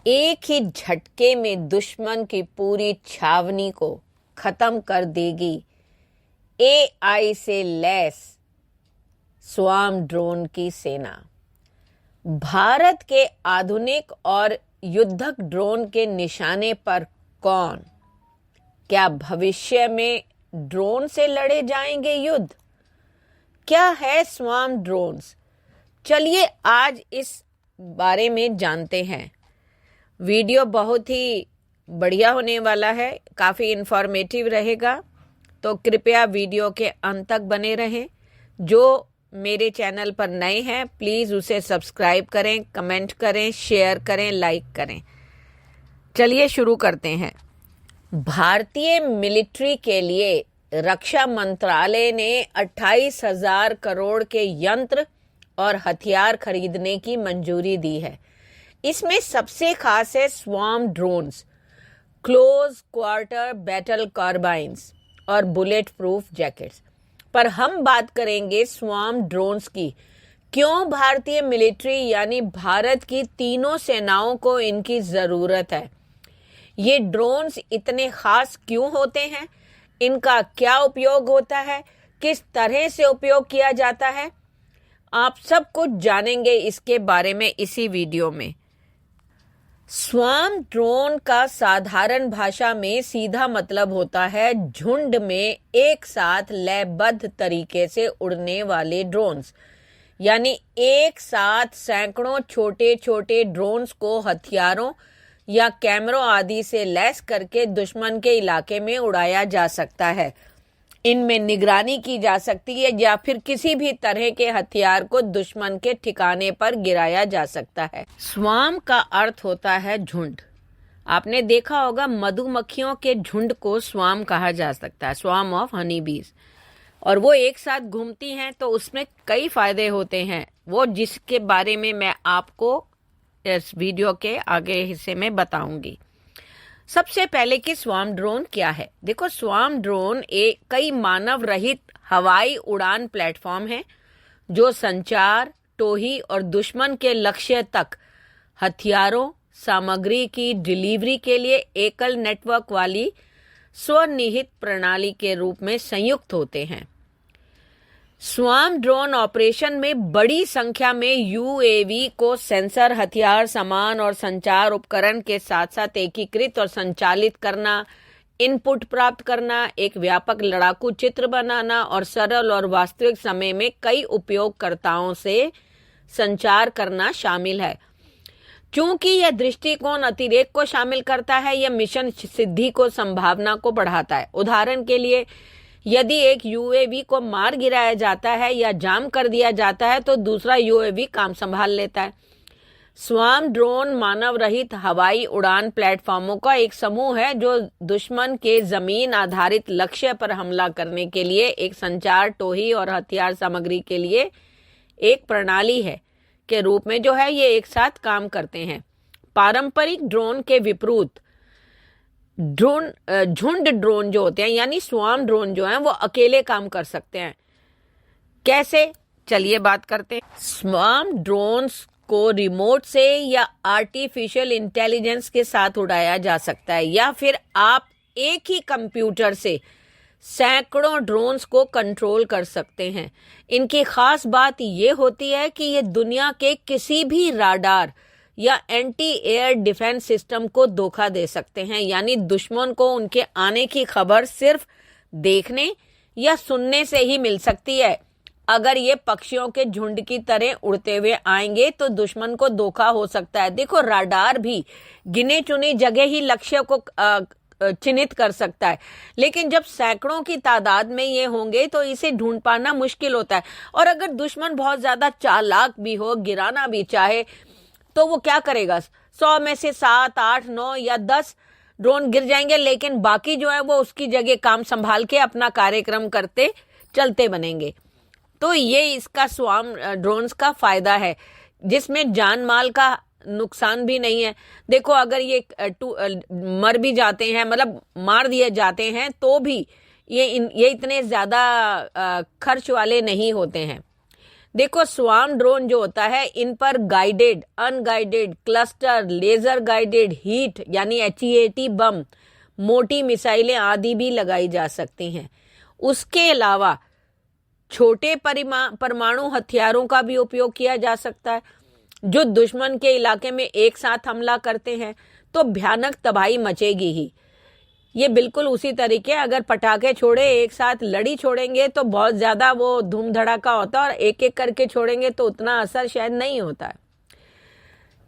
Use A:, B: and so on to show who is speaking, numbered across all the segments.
A: एक ही झटके में दुश्मन की पूरी छावनी को खत्म कर देगी एआई से लैस स्वार्म ड्रोन की सेना। भारत के आधुनिक और युद्धक ड्रोन के निशाने पर कौन? क्या भविष्य में ड्रोन से लड़े जाएंगे युद्ध? क्या है स्वार्म ड्रोन्स? चलिए आज इस बारे में जानते हैं। वीडियो बहुत ही बढ़िया होने वाला है, काफ़ी इंफॉर्मेटिव रहेगा, तो कृपया वीडियो के अंत तक बने रहें। जो मेरे चैनल पर नए हैं प्लीज़ उसे सब्सक्राइब करें, कमेंट करें, शेयर करें, लाइक करें। चलिए शुरू करते हैं। भारतीय मिलिट्री के लिए रक्षा मंत्रालय ने 28,000 करोड़ के यंत्र और हथियार खरीदने की मंजूरी दी है। इसमें सबसे खास है swarm drones, close quarter battle carbines और बुलेट प्रूफ जैकेट्स। पर हम बात करेंगे स्वार्म ड्रोन्स की। क्यों भारतीय मिलिट्री यानी भारत की तीनों सेनाओं को इनकी ज़रूरत है? ये ड्रोन्स इतने खास क्यों होते हैं? इनका क्या उपयोग होता है? किस तरह से उपयोग किया जाता है? आप सब कुछ जानेंगे इसके बारे में इसी वीडियो में। स्वार्म ड्रोन का साधारण भाषा में सीधा मतलब होता है झुंड में एक साथ लयबद्ध तरीके से उड़ने वाले ड्रोन्स, यानी एक साथ सैकड़ों छोटे छोटे ड्रोन्स को हथियारों या कैमरों आदि से लैस करके दुश्मन के इलाके में उड़ाया जा सकता है। इनमें निगरानी की जा सकती है या फिर किसी भी तरह के हथियार को दुश्मन के ठिकाने पर गिराया जा सकता है। स्वार्म का अर्थ होता है झुंड। आपने देखा होगा मधुमक्खियों के झुंड को स्वार्म कहा जा सकता है, स्वार्म ऑफ हनी बीज। और वो एक साथ घूमती हैं तो उसमें कई फायदे होते हैं, वो जिसके बारे में मैं आपको इस वीडियो के आगे हिस्से में बताऊंगी। सबसे पहले कि स्वार्म ड्रोन क्या है। देखो, स्वार्म ड्रोन एक कई मानव रहित हवाई उड़ान प्लेटफॉर्म है जो संचार, टोही और दुश्मन के लक्ष्य तक हथियारों, सामग्री की डिलीवरी के लिए एकल नेटवर्क वाली स्वनिहित प्रणाली के रूप में संयुक्त होते हैं। स्वार्म ड्रोन ऑपरेशन में बड़ी संख्या में यूएवी को सेंसर, हथियार, सामान और संचार उपकरण के साथ साथ एकीकृत और संचालित करना, इनपुट प्राप्त करना, एक व्यापक लड़ाकू चित्र बनाना और सरल और वास्तविक समय में कई उपयोगकर्ताओं से संचार करना शामिल है। चूंकि यह दृष्टिकोण अतिरेक को शामिल करता है, यह मिशन सिद्धि को संभावना को बढ़ाता है। उदाहरण के लिए, यदि एक यूएवी को मार गिराया जाता है या जाम कर दिया जाता है तो दूसरा यूएवी काम संभाल लेता है। स्वार्म ड्रोन मानव रहित हवाई उड़ान प्लेटफॉर्मों का एक समूह है जो दुश्मन के जमीन आधारित लक्ष्य पर हमला करने के लिए एक संचार, टोही और हथियार सामग्री के लिए एक प्रणाली है के रूप में जो है ये एक साथ काम करते हैं। पारंपरिक ड्रोन के विपरीत झुंड ड्रोन जो होते हैं यानी स्वार्म ड्रोन जो हैं वो अकेले काम कर सकते हैं। कैसे? चलिए बात करते हैं। स्वार्म ड्रोन्स को रिमोट से या आर्टिफिशियल इंटेलिजेंस के साथ उड़ाया जा सकता है, या फिर आप एक ही कंप्यूटर से सैकड़ों ड्रोन्स को कंट्रोल कर सकते हैं। इनकी खास बात ये होती है कि ये दुनिया के किसी भी राडार या एंटी एयर डिफेंस सिस्टम को धोखा दे सकते हैं, यानी दुश्मन को उनके आने की खबर सिर्फ देखने या सुनने से ही मिल सकती है। अगर ये पक्षियों के झुंड की तरह उड़ते हुए आएंगे तो दुश्मन को धोखा हो सकता है। देखो, राडार भी गिने चुनी जगह ही लक्ष्य को चिन्हित कर सकता है, लेकिन जब सैकड़ों की तादाद में ये होंगे तो इसे ढूंढ पाना मुश्किल होता है। और अगर दुश्मन बहुत ज्यादा चालाक भी हो, गिराना भी चाहे, तो वो क्या करेगा? 100 में से 7, 8, 9 या 10 ड्रोन गिर जाएंगे, लेकिन बाकी जो है वो उसकी जगह काम संभाल के अपना कार्यक्रम करते चलते बनेंगे। तो ये इसका स्वार्म ड्रोन्स का फायदा है, जिसमें जान माल का नुकसान भी नहीं है। देखो, अगर ये मर भी जाते हैं, मतलब मार दिए जाते हैं, तो भी ये इतने ज्यादा खर्च वाले नहीं होते हैं। देखो, स्वार्म ड्रोन जो होता है, इन पर guided, unguided, cluster, laser guided, heat यानी HEAT बम, मोटी मिसाइलें आदि भी लगाई जा सकती हैं। उसके अलावा छोटे परमाणु हथियारों का भी उपयोग किया जा सकता है, जो दुश्मन के इलाके में एक साथ हमला करते हैं तो भयानक तबाही मचेगी ही। ये बिल्कुल उसी तरीके, अगर पटाखे छोड़े एक साथ, लड़ी छोड़ेंगे तो बहुत ज्यादा वो धूम धड़ाका होता है, और एक एक करके छोड़ेंगे तो उतना असर शायद नहीं होता है।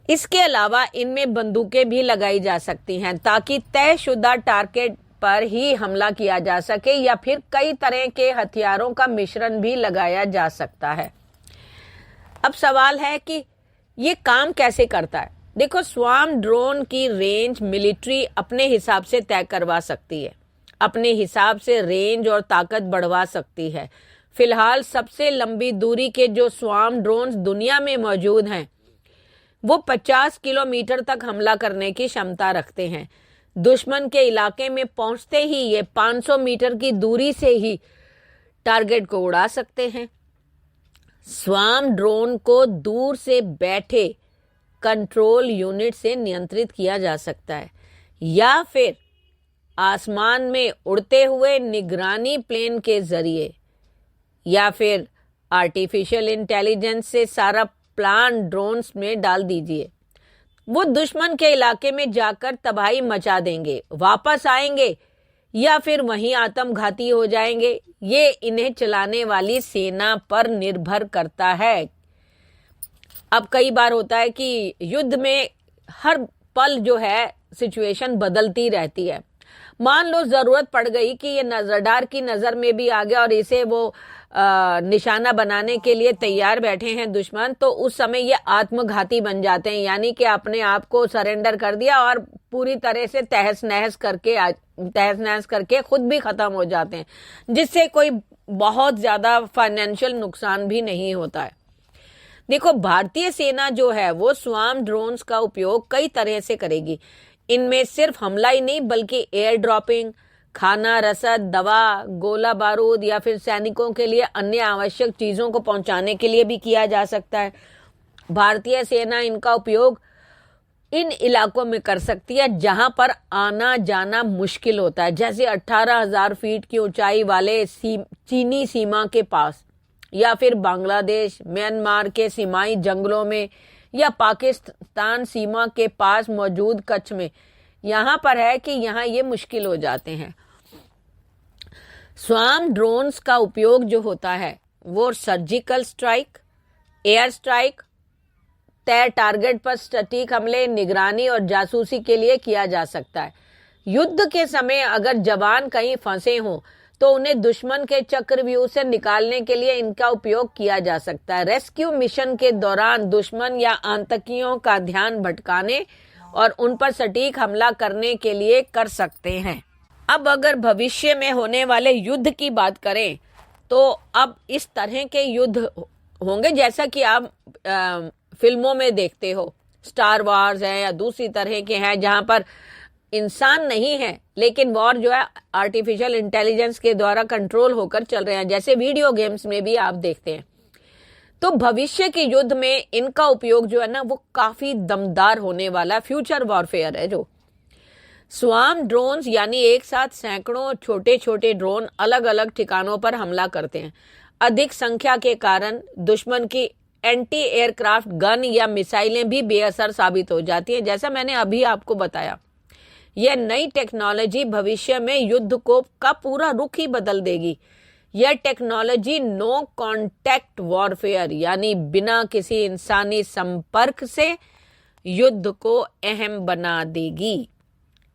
A: इसके अलावा इनमें बंदूकें भी लगाई जा सकती हैं ताकि तयशुदा टारगेट पर ही हमला किया जा सके, या फिर कई तरह के हथियारों का मिश्रण भी लगाया जा सकता है। अब सवाल है कि ये काम कैसे करता है। देखो, स्वार्म ड्रोन की रेंज मिलिट्री अपने हिसाब से तय करवा सकती है, अपने हिसाब से रेंज और ताकत बढ़वा सकती है। फिलहाल सबसे लंबी दूरी के जो स्वार्म ड्रोन्स दुनिया में मौजूद हैं वो 50 किलोमीटर तक हमला करने की क्षमता रखते हैं। दुश्मन के इलाके में पहुंचते ही ये 500 मीटर की दूरी से ही टारगेट को उड़ा सकते हैं। स्वार्म ड्रोन को दूर से बैठे कंट्रोल यूनिट से नियंत्रित किया जा सकता है, या फिर आसमान में उड़ते हुए निगरानी प्लेन के जरिए, या फिर आर्टिफिशियल इंटेलिजेंस से सारा प्लान ड्रोन्स में डाल दीजिए। वो दुश्मन के इलाके में जाकर तबाही मचा देंगे, वापस आएंगे या फिर वहीं आत्मघाती हो जाएंगे। ये इन्हें चलाने वाली सेना पर निर्भर करता है। अब कई बार होता है कि युद्ध में हर पल जो है सिचुएशन बदलती रहती है। मान लो जरूरत पड़ गई कि ये रडार की नजर में भी आ गया और इसे वो निशाना बनाने के लिए तैयार बैठे हैं दुश्मन, तो उस समय ये आत्मघाती बन जाते हैं, यानी कि अपने आप को सरेंडर कर दिया और पूरी तरह से तहस नहस करके खुद भी खत्म हो जाते हैं, जिससे कोई बहुत ज्यादा फाइनेंशियल नुकसान भी नहीं होता है। देखो, भारतीय सेना जो है वो स्वार्म ड्रोन्स का उपयोग कई तरह से करेगी। इनमें सिर्फ हमला ही नहीं बल्कि एयर ड्रॉपिंग, खाना, रसद, दवा, गोला बारूद या फिर सैनिकों के लिए अन्य आवश्यक चीजों को पहुंचाने के लिए भी किया जा सकता है। भारतीय सेना इनका उपयोग इन इलाकों में कर सकती है जहां पर आना जाना मुश्किल होता है, जैसे 18,000 फीट की ऊंचाई वाले चीनी सीमा के पास, या फिर बांग्लादेश, म्यांमार के सीमाई जंगलों में, या पाकिस्तान सीमा के पास मौजूद कच्छ में। यहां पर है कि यहां ये मुश्किल हो जाते हैं। स्वार्म ड्रोन्स का उपयोग जो होता है वो सर्जिकल स्ट्राइक, एयर स्ट्राइक, तय टारगेट पर सटीक हमले, निगरानी और जासूसी के लिए किया जा सकता है। युद्ध के समय अगर जवान कहीं फंसे हों तो उन्हें दुश्मन के चक्रव्यूह से निकालने के लिए इनका उपयोग किया जा सकता है। रेस्क्यू मिशन के दौरान दुश्मन या आतंकियों का ध्यान भटकाने और उन पर सटीक हमला करने के लिए कर सकते हैं। अब अगर भविष्य में होने वाले युद्ध की बात करें तो अब इस तरह के युद्ध होंगे जैसा कि आप फिल्मों में देखते हो, स्टार वार्स हैं या दूसरी तरह के हैं जहां पर इंसान नहीं है लेकिन वॉर जो है आर्टिफिशियल इंटेलिजेंस के द्वारा कंट्रोल होकर चल रहे हैं, जैसे वीडियो गेम्स में भी आप देखते हैं। तो भविष्य के युद्ध में इनका उपयोग जो है ना वो काफी दमदार होने वाला फ्यूचर वॉरफेयर है। जो स्वार्म ड्रोन्स यानी एक साथ सैकड़ों छोटे छोटे ड्रोन अलग अलग ठिकानों पर हमला करते हैं। अधिक संख्या के कारण दुश्मन की एंटी एयरक्राफ्ट गन या मिसाइलें भी बेअसर साबित हो जाती हैं, जैसा मैंने अभी आपको बताया। यह नई टेक्नोलॉजी भविष्य में युद्ध का पूरा रुख ही बदल देगी। यह टेक्नोलॉजी नो कॉन्टैक्ट वॉरफेयर यानी बिना किसी इंसानी संपर्क से युद्ध को अहम बना देगी।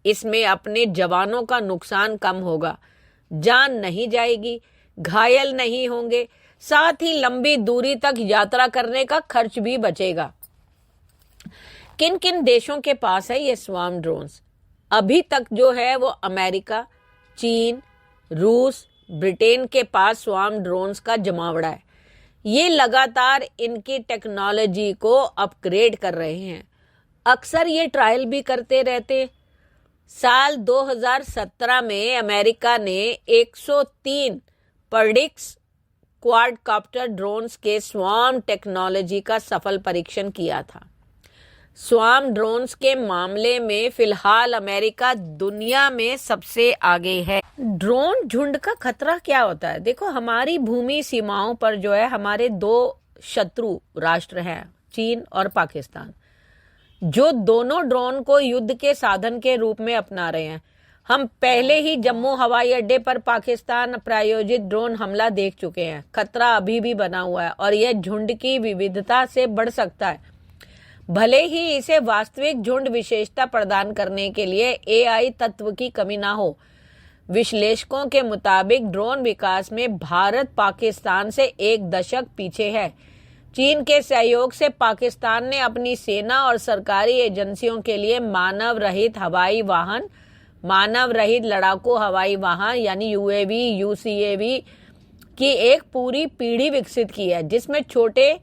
A: इसमें अपने जवानों का नुकसान कम होगा, जान नहीं जाएगी, घायल नहीं होंगे, साथ ही लंबी दूरी तक यात्रा करने का खर्च भी बचेगा। किन किन देशों के पास है ये स्वार्म ड्रोन्स? अभी तक जो है वो अमेरिका, चीन, रूस, ब्रिटेन के पास स्वार्म ड्रोन्स का जमावड़ा है। ये लगातार इनकी टेक्नोलॉजी को अपग्रेड कर रहे हैं। अक्सर ये ट्रायल भी करते रहते। साल 2017 में अमेरिका ने 103 पर्डिक्स क्वाडकॉप्टर ड्रोन्स के स्वार्म टेक्नोलॉजी का सफल परीक्षण किया था। स्वार्म ड्रोन्स के मामले में फिलहाल अमेरिका दुनिया में सबसे आगे है। ड्रोन झुंड का खतरा क्या होता है? देखो, हमारी भूमि सीमाओं पर जो है हमारे दो शत्रु राष्ट्र हैं, चीन और पाकिस्तान, जो दोनों ड्रोन को युद्ध के साधन के रूप में अपना रहे हैं। हम पहले ही जम्मू हवाई अड्डे पर पाकिस्तान प्रायोजित ड्रोन हमला देख चुके हैं। खतरा अभी भी बना हुआ है और यह झुंड की विविधता से बढ़ सकता है। भले ही इसे वास्तविक झुंड विशेषता प्रदान करने के लिए एआई तत्व की कमी ना हो, विश्लेषकों के मुताबिक ड्रोन विकास में भारत पाकिस्तान से 1 दशक पीछे है। चीन के सहयोग से पाकिस्तान ने अपनी सेना और सरकारी एजेंसियों के लिए मानव रहित हवाई वाहन, मानव रहित लड़ाकू हवाई वाहन यानी यूएवी, यूसीएवी की एक पूरी पीढ़ी विकसित की है, जिसमें छोटे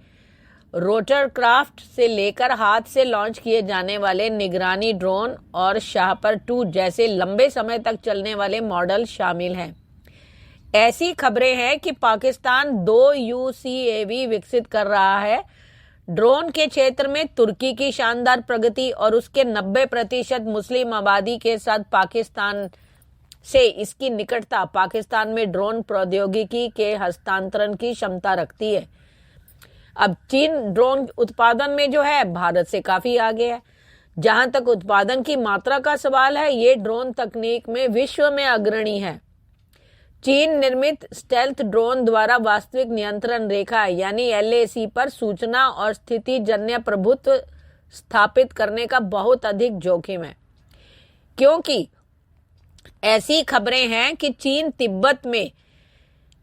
A: रोटरक्राफ्ट से लेकर हाथ से लॉन्च किए जाने वाले निगरानी ड्रोन और शाहपर 2 जैसे लंबे समय तक चलने वाले मॉडल शामिल हैं। ऐसी खबरें हैं कि पाकिस्तान 2 यूसीएवी विकसित कर रहा है। ड्रोन के क्षेत्र में तुर्की की शानदार प्रगति और उसके 90% मुस्लिम आबादी के साथ पाकिस्तान से इसकी निकटता पाकिस्तान में ड्रोन प्रौद्योगिकी के हस्तांतरण की क्षमता रखती है। अब चीन ड्रोन उत्पादन में जो है भारत से काफी आगे है। जहां तक उत्पादन की मात्रा का सवाल है, ये ड्रोन तकनीक में विश्व में अग्रणी है। चीन निर्मित स्टेल्थ ड्रोन द्वारा वास्तविक नियंत्रण रेखा यानी एलएसी पर सूचना और स्थिति जन्य प्रभुत्व स्थापित करने का बहुत अधिक जोखिम है, क्योंकि ऐसी खबरें हैं कि चीन तिब्बत में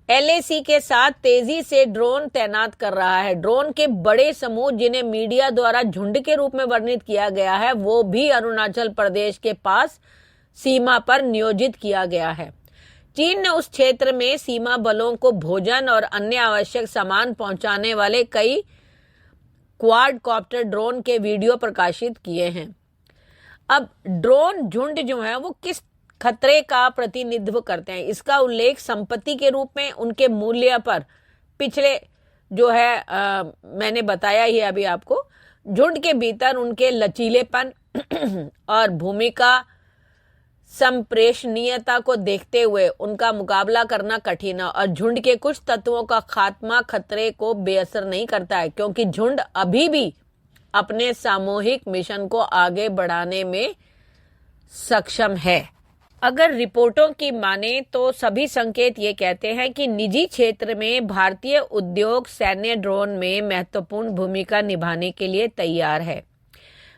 A: एलएसी के साथ तेजी से ड्रोन तैनात कर रहा है। ड्रोन के बड़े समूह, जिन्हें मीडिया द्वारा झुंड के रूप में वर्णित किया गया है, वो भी अरुणाचल प्रदेश के पास सीमा पर नियोजित किया गया है। चीन ने उस क्षेत्र में सीमा बलों को भोजन और अन्य आवश्यक सामान पहुंचाने वाले कई क्वाडकॉप्टर ड्रोन के वीडियो प्रकाशित किए हैं। अब ड्रोन झुंड जो है वो किस खतरे का प्रतिनिधित्व करते हैं, इसका उल्लेख संपत्ति के रूप में उनके मूल्य पर पिछले जो है मैंने बताया ही अभी आपको। झुंड के भीतर उनके लचीलेपन और भूमिका संप्रेषणीयता को देखते हुए उनका मुकाबला करना कठिन है और झुंड के कुछ तत्वों का खात्मा खतरे को बेअसर नहीं करता है, क्योंकि झुंड अभी भी अपने सामूहिक मिशन को आगे बढ़ाने में सक्षम है। अगर रिपोर्टों की माने तो सभी संकेत ये कहते हैं कि निजी क्षेत्र में भारतीय उद्योग सैन्य ड्रोन में महत्वपूर्ण भूमिका निभाने के लिए तैयार है।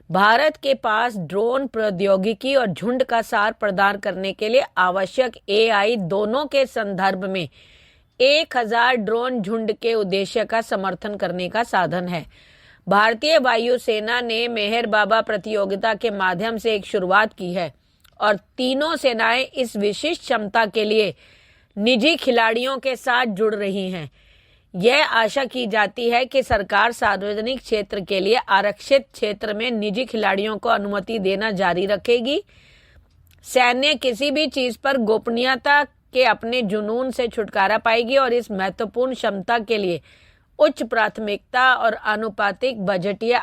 A: भारत के पास ड्रोन प्रौद्योगिकी और झुंड का सार प्रदान करने के लिए आवश्यक एआई दोनों के संदर्भ में 1000 ड्रोन झुंड के उद्देश्य का समर्थन करने का साधन है। भारतीय वायुसेना ने मेहर बाबा प्रतियोगिता के माध्यम से एक शुरुआत की है और तीनों सेनाएं इस विशिष्ट क्षमता के लिए निजी खिलाड़ियों के साथ जुड़ रही हैं। यह आशा की जाती है कि सरकार सार्वजनिक क्षेत्र के लिए आरक्षित क्षेत्र में निजी खिलाड़ियों को अनुमति देना जारी रखेगी। सैन्य किसी भी चीज पर गोपनीयता के अपने जुनून से छुटकारा पाएगी और इस महत्वपूर्ण क्षमता के लिए उच्च प्राथमिकता और आनुपातिक बजटीय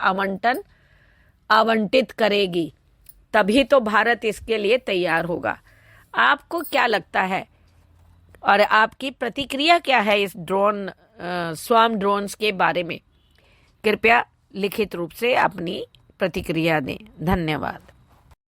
A: आवंटित करेगी। तभी तो भारत इसके लिए तैयार होगा। आपको क्या लगता है और आपकी प्रतिक्रिया क्या है इस ड्रोन स्वार्म ड्रोन्स के बारे में? कृपया लिखित रूप से अपनी प्रतिक्रिया दें। धन्यवाद।